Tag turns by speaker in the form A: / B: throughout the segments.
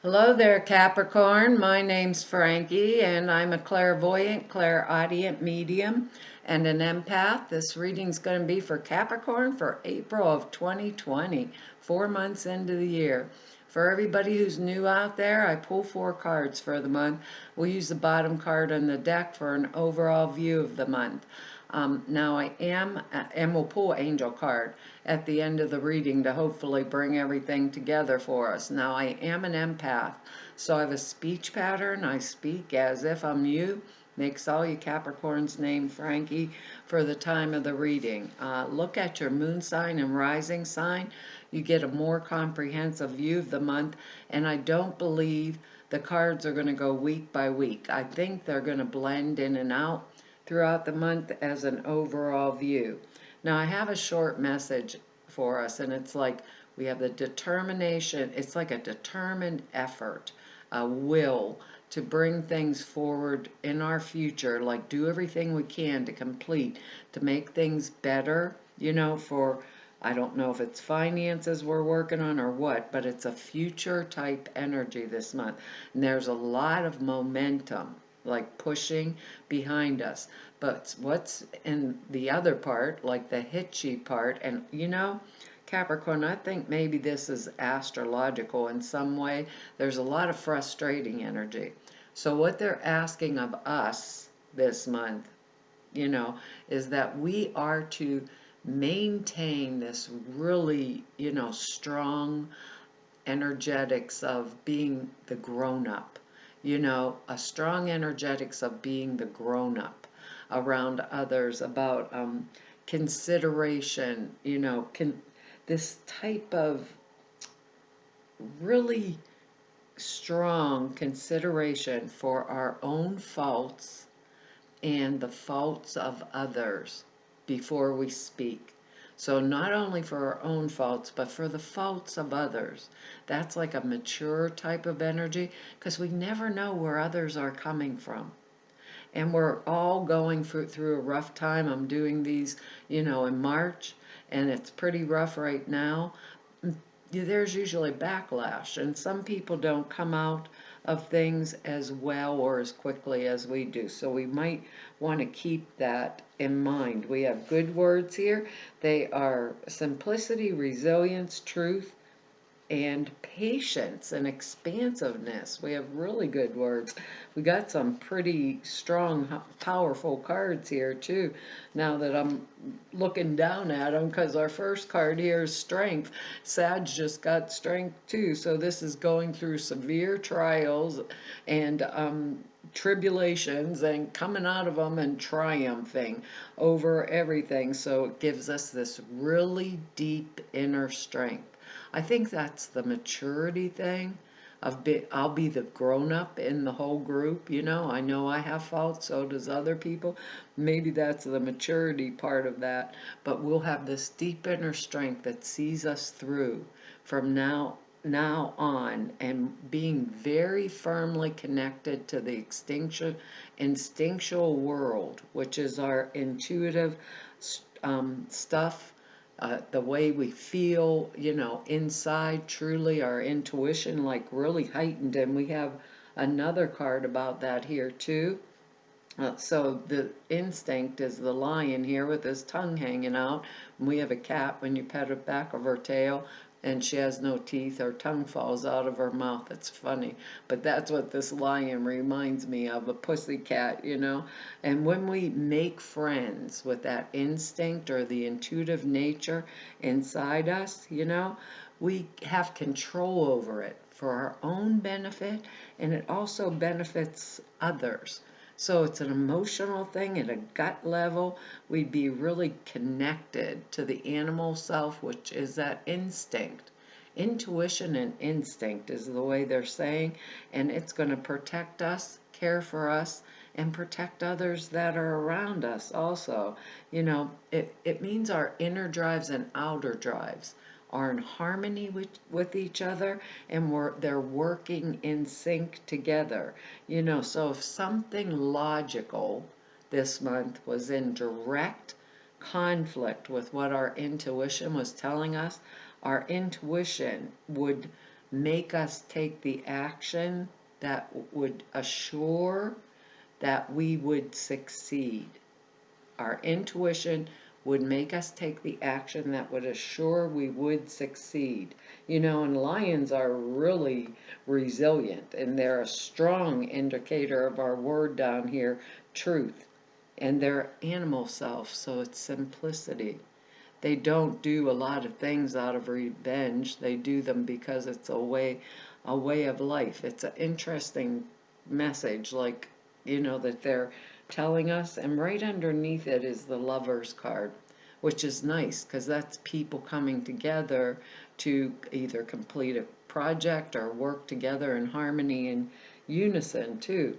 A: Hello there, Capricorn. My name's Frankie, and I'm a clairvoyant, clairaudient medium, and an empath. This reading's going to be for Capricorn for April of 2020, 4 months into the year. For everybody who's new out there, I pull 4 cards for the month. We'll use the bottom card on the deck for an overall view of the month. Now I am, and we'll pull angel card at the end of the reading to hopefully bring everything together for us. Now I am an empath, so I have a speech pattern. I speak as if I'm you. Makes all you Capricorns name Frankie for the time of the reading. Look at your moon sign and rising sign. You get a more comprehensive view of the month, and I don't believe the cards are going to go week by week. I think they're going to blend in and out throughout the month as an overall view. Now I have a short message for us, and it's like we have the determination. It's like a determined effort, a will to bring things forward in our future, like do everything we can to complete, to make things better, for, I don't know if it's finances we're working on or what, but it's a future type energy this month. And there's a lot of momentum, like pushing behind us. But what's in the other part, like the hitchy part, and Capricorn, I think maybe this is astrological in some way. There's a lot of frustrating energy. So what they're asking of us this month, you know, is that we are to maintain this really, strong energetics of being the grown up, a strong energetics of being the grown up around others, about consideration, this type of really strong consideration for our own faults and the faults of others before we speak. So, not only for our own faults, but for the faults of others. That's like a mature type of energy, because we never know where others are coming from. And we're all going through a rough time. I'm doing these, in March, and it's pretty rough right now. There's usually backlash, and some people don't come out of things as well or as quickly as we do. So we might want to keep that in mind. We have good words here. They are simplicity, resilience, truth, and patience and expansiveness. We have really good words. We got some pretty strong, powerful cards here too. Now that I'm looking down at them, because our first card here is strength. Sag just got strength too. So this is going through severe trials and tribulations and coming out of them and triumphing over everything. So it gives us this really deep inner strength. I think that's the maturity thing I'll be the grown up in the whole group, I know I have faults, so does other people. Maybe that's the maturity part of that, but we'll have this deep inner strength that sees us through from now on, and being very firmly connected to the instinctual world, which is our intuitive stuff, the way we feel, inside, truly our intuition, like really heightened. And we have another card about that here too. So the instinct is the lion here with his tongue hanging out. And we have a cat, when you pet the back of her tail and she has no teeth, her tongue falls out of her mouth. It's funny. But that's what this lion reminds me of, a pussy cat, And when we make friends with that instinct or the intuitive nature inside us, we have control over it for our own benefit, and it also benefits others. So it's an emotional thing at a gut level. We'd be really connected to the animal self, which is that instinct. Intuition and instinct is the way they're saying, and it's going to protect us, care for us, and protect others that are around us also. It means our inner drives and outer drives are in harmony with each other, and they're working in sync together. So if something logical this month was in direct conflict with what our intuition was telling us, our intuition would make us take the action that would assure that we would succeed. Our intuition would make us take the action that would assure we would succeed. And lions are really resilient, and they're a strong indicator of our word down here, truth. And they're animal self, so it's simplicity. They don't do a lot of things out of revenge. They do them because it's a way of life. It's an interesting message, like, that they're telling us. And right underneath it is the Lover's card, which is nice because that's people coming together to either complete a project or work together in harmony and unison too.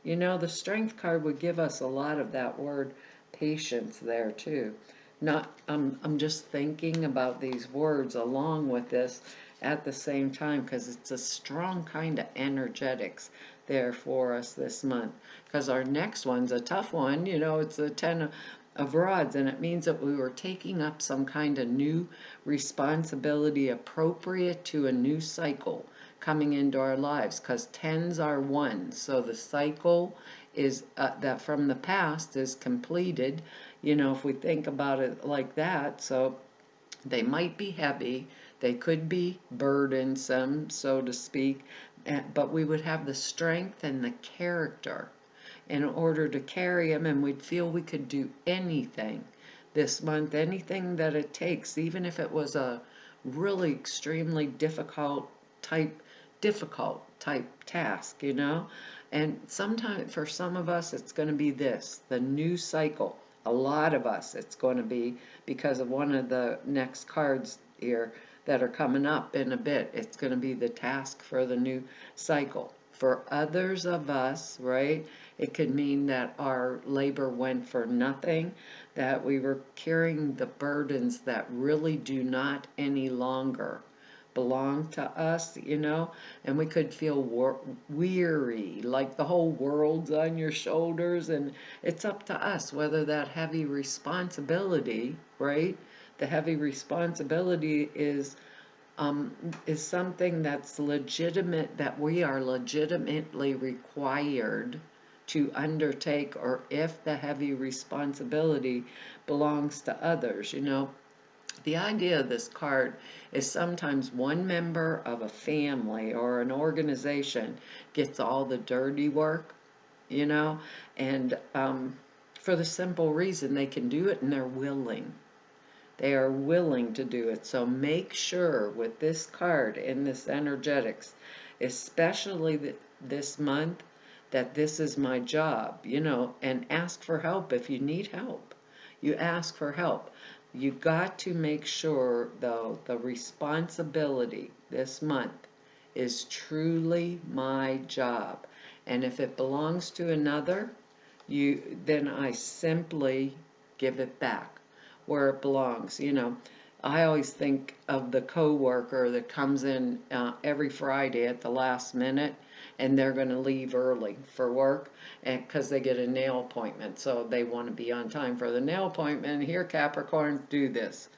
A: The Strength card would give us a lot of that word patience there too. Not, I'm just thinking about these words along with this at the same time because it's a strong kind of energetics there for us this month. Because our next one's a tough one, it's the of Rods, and it means that we were taking up some kind of new responsibility appropriate to a new cycle coming into our lives, because tens are ones, so the cycle is that from the past is completed, if we think about it like that. So they might be heavy, they could be burdensome, so to speak, but we would have the strength and the character in order to carry them, and we'd feel we could do anything this month, anything that it takes, even if it was a really extremely type difficult type task, And sometimes for some of us it's going to be the new cycle. A lot of us it's going to be because of one of the next cards here that are coming up in a bit. It's going to be the task for the new cycle. For others of us, right, it could mean that our labor went for nothing, that we were carrying the burdens that really do not any longer belong to us, and we could feel weary, like the whole world's on your shoulders, and it's up to us whether that heavy responsibility, right? The heavy responsibility is something that's legitimate, that we are legitimately required to undertake, or if the heavy responsibility belongs to others. The idea of this card is sometimes one member of a family or an organization gets all the dirty work, and for the simple reason they can do it and they're willing. They are willing to do it. So make sure with this card in this energetics, especially this month, that this is my job, and ask for help if you need help. You ask for help. You got to make sure, though, the responsibility this month is truly my job. And if it belongs to another, then I simply give it back where it belongs. I always think of the coworker that comes in every Friday at the last minute, and they're going to leave early for work, and because they get a nail appointment, so they want to be on time for the nail appointment. Here, Capricorns do this.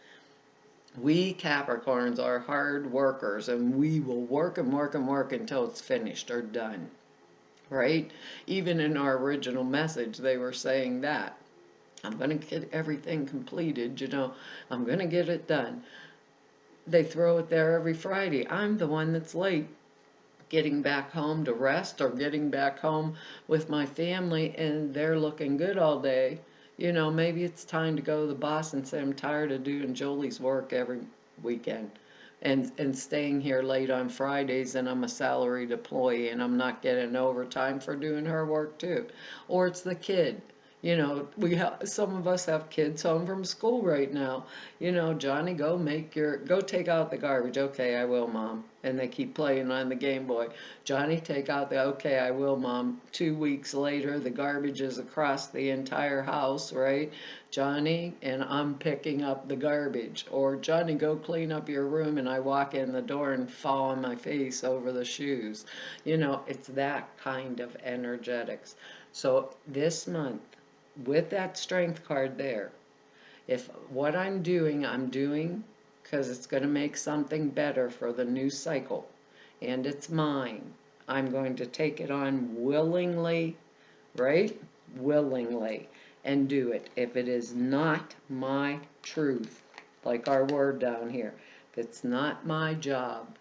A: We Capricorns are hard workers, and we will work and work and work until it's finished or done, right? Even in our original message, they were saying that. I'm going to get everything completed, I'm going to get it done. They throw it there every Friday. I'm the one that's late getting back home to rest or getting back home with my family, and they're looking good all day. Maybe it's time to go to the boss and say I'm tired of doing Jolie's work every weekend and staying here late on Fridays, and I'm a salaried employee and I'm not getting overtime for doing her work too. Or it's the kid. Some of us have kids home from school right now. Johnny, go take out the garbage. Okay, I will, Mom. And they keep playing on the Game Boy. Johnny, take out okay, I will, Mom. 2 weeks later, the garbage is across the entire house, right? Johnny, and I'm picking up the garbage. Or Johnny, go clean up your room, and I walk in the door and fall on my face over the shoes. It's that kind of energetics. So this month, with that strength card there, if what I'm doing because it's going to make something better for the new cycle. And it's mine. I'm going to take it on willingly, right? Willingly, and do it. If it is not my truth, like our word down here, if it's not my job,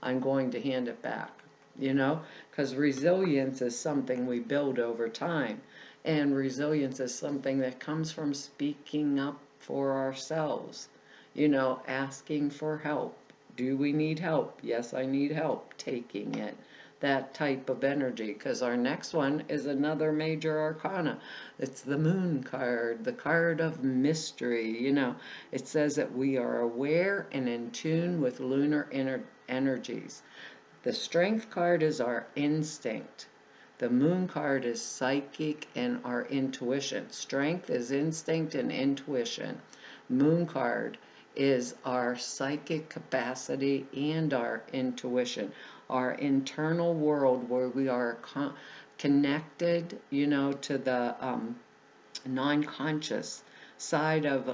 A: I'm going to hand it back, because resilience is something we build over time. And resilience is something that comes from speaking up for ourselves, asking for help. Do we need help? Yes, I need help. Taking it. That type of energy, because our next one is another major arcana. It's the moon card, the card of mystery. It says that we are aware and in tune with lunar energies. The strength card is our instinct. The moon card is psychic and our intuition. Strength is instinct and intuition. Moon card is our psychic capacity and our intuition, our internal world where we are connected, to the non-conscious side of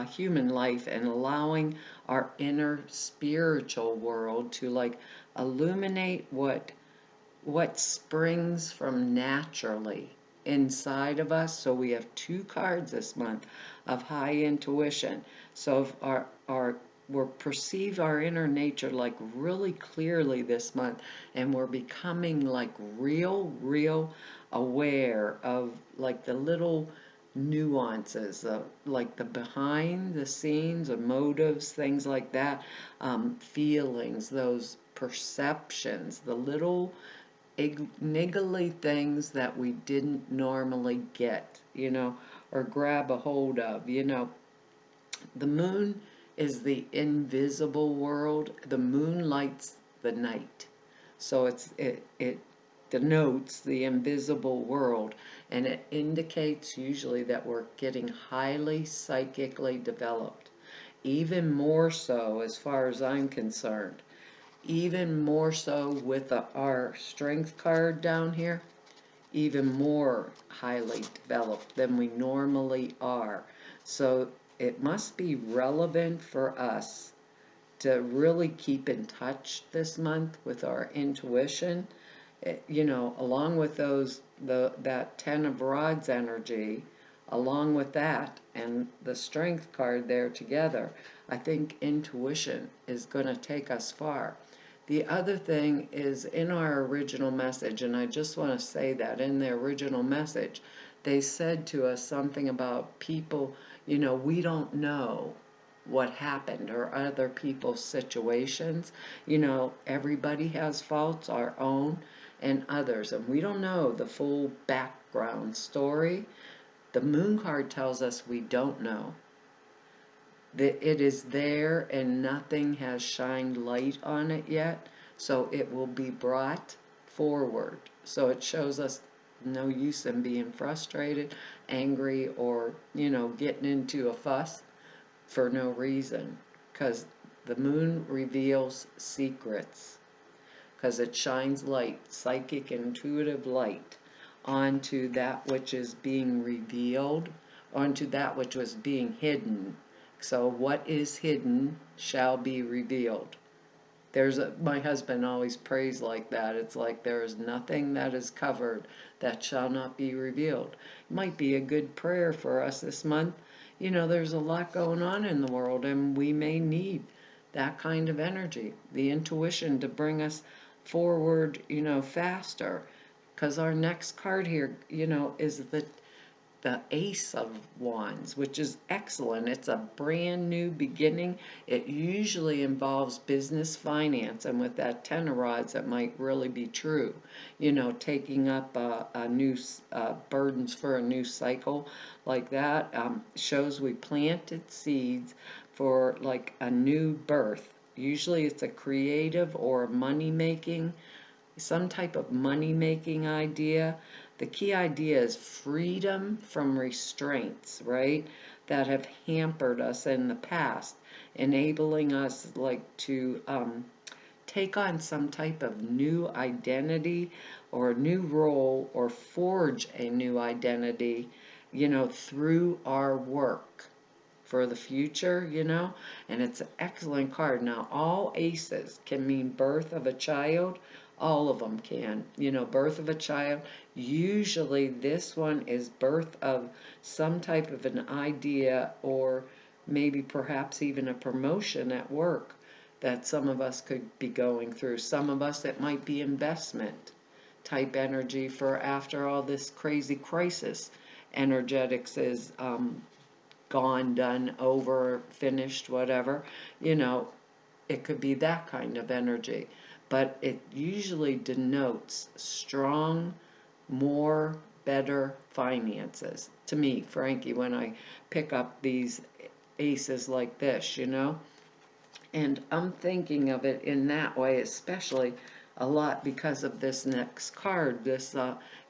A: human life, and allowing our inner spiritual world to illuminate what springs from naturally inside of us. So we have two cards this month of high intuition. So if we're perceive our inner nature really clearly this month, and we're becoming real aware of the little nuances of the behind the scenes of motives, things like that, feelings, those perceptions, the little niggly things that we didn't normally get, or grab a hold of. The moon is the invisible world. The moon lights the night. So it denotes the invisible world, and it indicates usually that we're getting highly psychically developed. Even more so, as far as I'm concerned, even more so with our strength card down here, even more highly developed than we normally are. So it must be relevant for us to really keep in touch this month with our intuition, along with that 10 of rods energy, along with that and the strength card there together. I think intuition is going to take us far. The other thing is in our original message, and I just want to say that in the original message, they said to us something about people, we don't know what happened or other people's situations. Everybody has faults, our own and others, and we don't know the full background story. The moon card tells us we don't know. That it is there and nothing has shined light on it yet, so it will be brought forward. So it shows us no use in being frustrated, angry, or getting into a fuss for no reason, because the moon reveals secrets, because it shines light, psychic intuitive light, onto that which is being revealed, onto that which was being hidden. So what is hidden shall be revealed. My husband always prays like that. It's like there is nothing that is covered that shall not be revealed. It might be a good prayer for us this month. There's a lot going on in the world, and we may need that kind of energy, the intuition to bring us forward, faster. Because our next card here, is the Ace of Wands, which is excellent. It's a brand new beginning. It usually involves business, finance, and with that Ten of Rods, it might really be true. Taking up a new burdens for a new cycle like that, shows we planted seeds for a new birth. Usually it's a creative or money-making, some type of money-making idea. The key idea is freedom from restraints, right, that have hampered us in the past, enabling us to take on some type of new identity or new role, or forge a new identity, through our work. for the future, and it's an excellent card. Now, all aces can mean birth of a child. All of them can, birth of a child. Usually this one is birth of some type of an idea, or maybe perhaps even a promotion at work that some of us could be going through. Some of us, it might be investment type energy for after all this crazy crisis. Energetics is gone, done, over, finished, whatever. You know, it could be that kind of energy. But it usually denotes strong, more, better finances. To me, Frankie, when I pick up these aces like this. And I'm thinking of it in that way, especially a lot because of this next card. This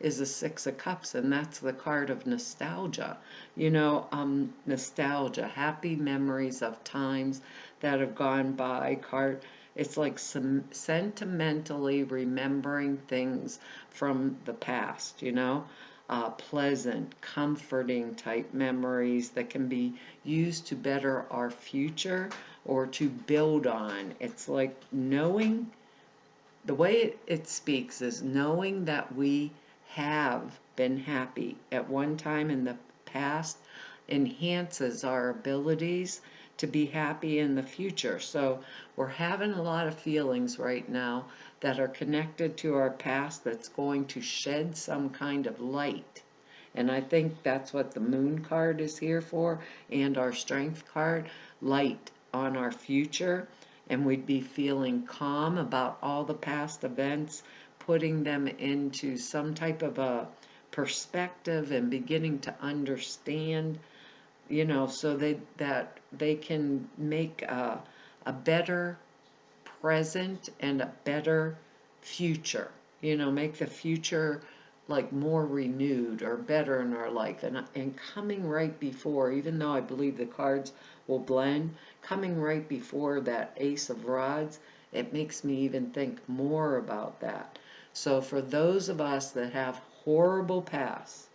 A: is a Six of Cups, and that's the card of nostalgia. Nostalgia, happy memories of times that have gone by. Card. It's like some sentimentally remembering things from the past. Pleasant, comforting type memories that can be used to better our future or to build on. It's like knowing, the way it speaks is knowing that we have been happy at one time in the past enhances our abilities to be happy in the future. So we're having a lot of feelings right now that are connected to our past that's going to shed some kind of light. And I think that's what the moon card is here for, and our strength card, light on our future. And we'd be feeling calm about all the past events, putting them into some type of a perspective and beginning to understand, so that they can make a better present and a better future. Make the future like more renewed or better in our life. And coming right before, even though I believe the cards will blend, coming right before that Ace of Rods, it makes me even think more about that. So for those of us that have horrible pasts,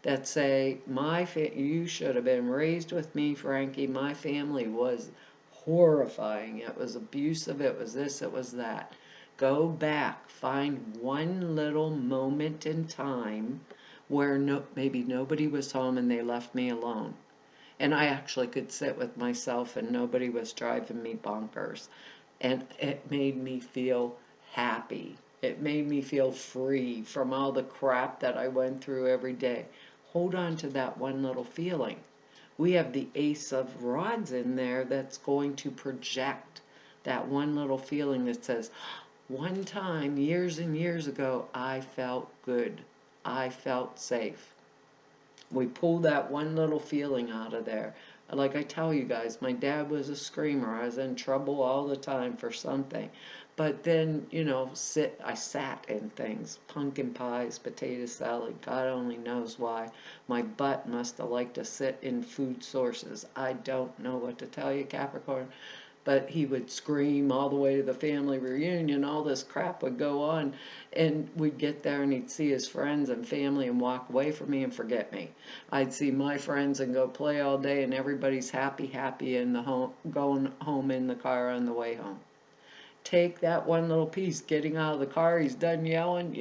A: that say, you should have been raised with me, Frankie, my family was horrifying, it was abusive, it was this, it was that. Go back, find one little moment in time where maybe nobody was home and they left me alone. And I actually could sit with myself and nobody was driving me bonkers. And it made me feel happy. It made me feel free from all the crap that I went through every day. Hold on to that one little feeling. We have the Ace of Rods in there that's going to project that one little feeling that says, one time, years and years ago, I felt good. I felt safe. We pull that one little feeling out of there. Like I tell you guys, my dad was a screamer. I was in trouble all the time for something. But then, I sat in things. Pumpkin pies, potato salad, God only knows why. My butt must have liked to sit in food sources. I don't know what to tell you, Capricorn. But he would scream all the way to the family reunion. All this crap would go on. And we'd get there and he'd see his friends and family and walk away from me and forget me. I'd see my friends and go play all day and everybody's happy in the home, going home in the car on the way home. Take that one little piece, getting out of the car, he's done yelling,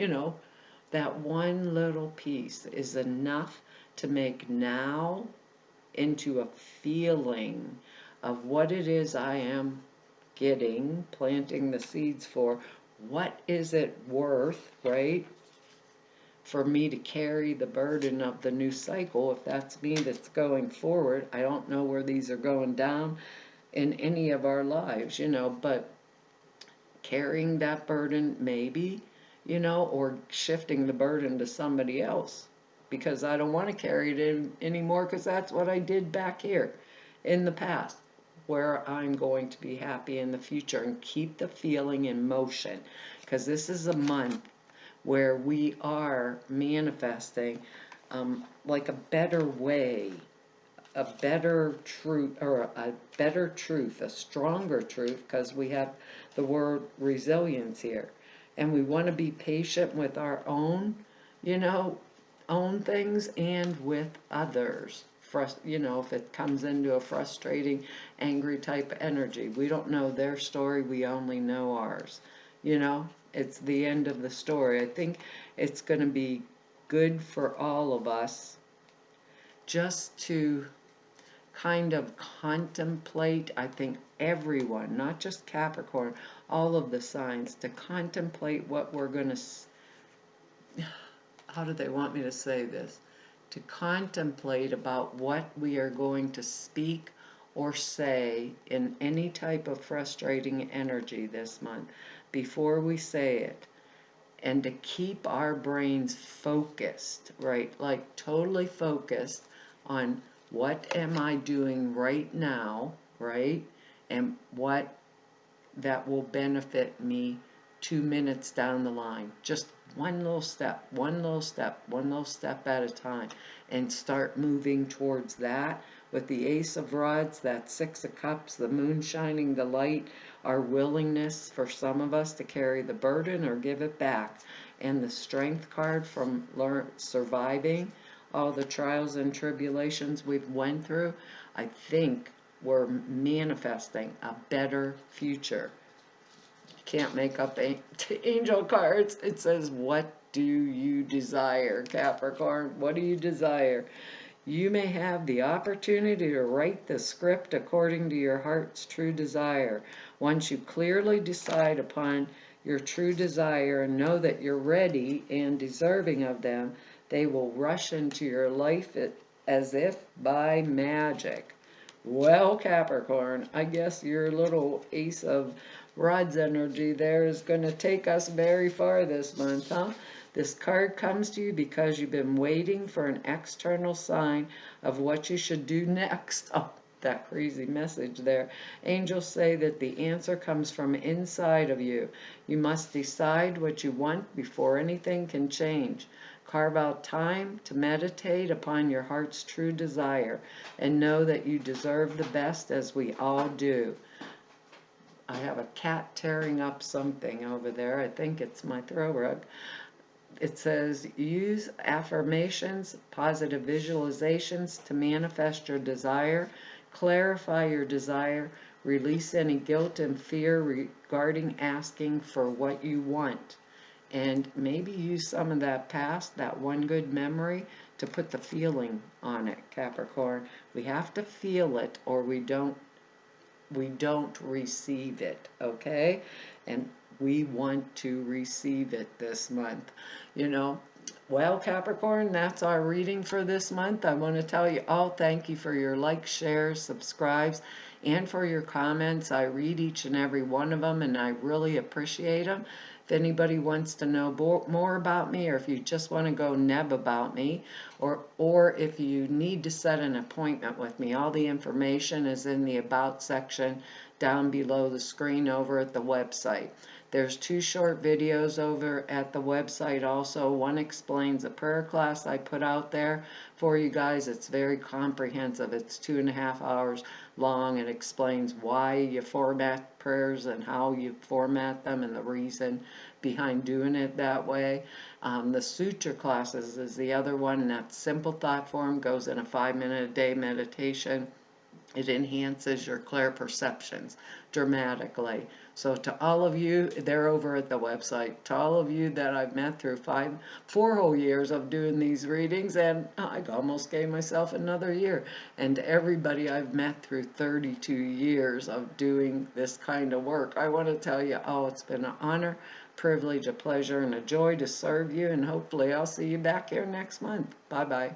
A: that one little piece is enough to make now into a feeling of what it is I am planting the seeds for. What is it worth, right? For me to carry the burden of the new cycle, if that's me that's going forward. I don't know where these are going down in any of our lives, but carrying that burden maybe, or shifting the burden to somebody else because I don't want to carry it anymore because that's what I did back here in the past, where I'm going to be happy in the future, and keep the feeling in motion because this is a month where we are manifesting like a better way, a better truth, or a better truth, a stronger truth, because we have the word resilience here. And we want to be patient with our own, own things and with others. if it comes into a frustrating, angry type energy. We don't know their story, we only know ours. It's the end of the story. I think it's going to be good for all of us just to kind of contemplate. I think everyone, not just Capricorn, all of the signs, to contemplate what we're going to, how do they want me to say this? To contemplate about what we are going to speak or say in any type of frustrating energy this month before we say it, and to keep our brains focused, right? Like totally focused on what am I doing right now, right? And what that will benefit me 2 minutes down the line. Just one little step, one little step, one little step at a time, and start moving towards that. With the Ace of Rods, that Six of Cups, the moon shining the light, our willingness for some of us to carry the burden or give it back. And the Strength card from surviving all the trials and tribulations we've went through. I think we're manifesting a better future. Can't make up angel cards. It says, what do you desire, Capricorn? What do you desire? You may have the opportunity to write the script according to your heart's true desire. Once you clearly decide upon your true desire and know that you're ready and deserving of them, they will rush into your life as if by magic. Well, Capricorn, I guess your little Ace of Rods energy there is going to take us very far this month, huh? This card comes to you because you've been waiting for an external sign of what you should do next. Oh, that crazy message there. Angels say that the answer comes from inside of you. You must decide what you want before anything can change. Carve out time to meditate upon your heart's true desire and know that you deserve the best, as we all do. I have a cat tearing up something over there. I think it's my throw rug. It says, use affirmations, positive visualizations to manifest your desire, clarify your desire, release any guilt and fear regarding asking for what you want. And maybe use some of that past, that one good memory, to put the feeling on it, Capricorn. We have to feel it or we don't receive it, okay? And we want to receive it this month, Well, Capricorn, that's our reading for this month. I want to tell you all thank you for your likes, shares, subscribes, and for your comments. I read each and every one of them, and I really appreciate them. If anybody wants to know more about me, or if you just want to go neb about me, or if you need to set an appointment with me, all the information is in the About section down below the screen over at the website. There's 2 short videos over at the website also. One explains a prayer class I put out there for you guys. It's very comprehensive. It's 2.5 hours long. It explains why you format prayers and how you format them and the reason behind doing it that way. The suture classes is the other one, and that simple thought form goes in a 5-minute-a-day meditation. It enhances your clairperceptions dramatically. So to all of you, they're over at the website. To all of you that I've met through 4 whole years of doing these readings, and I almost gave myself another year. And to everybody I've met through 32 years of doing this kind of work, I want to tell you, it's been an honor, privilege, a pleasure, and a joy to serve you. And hopefully I'll see you back here next month. Bye-bye.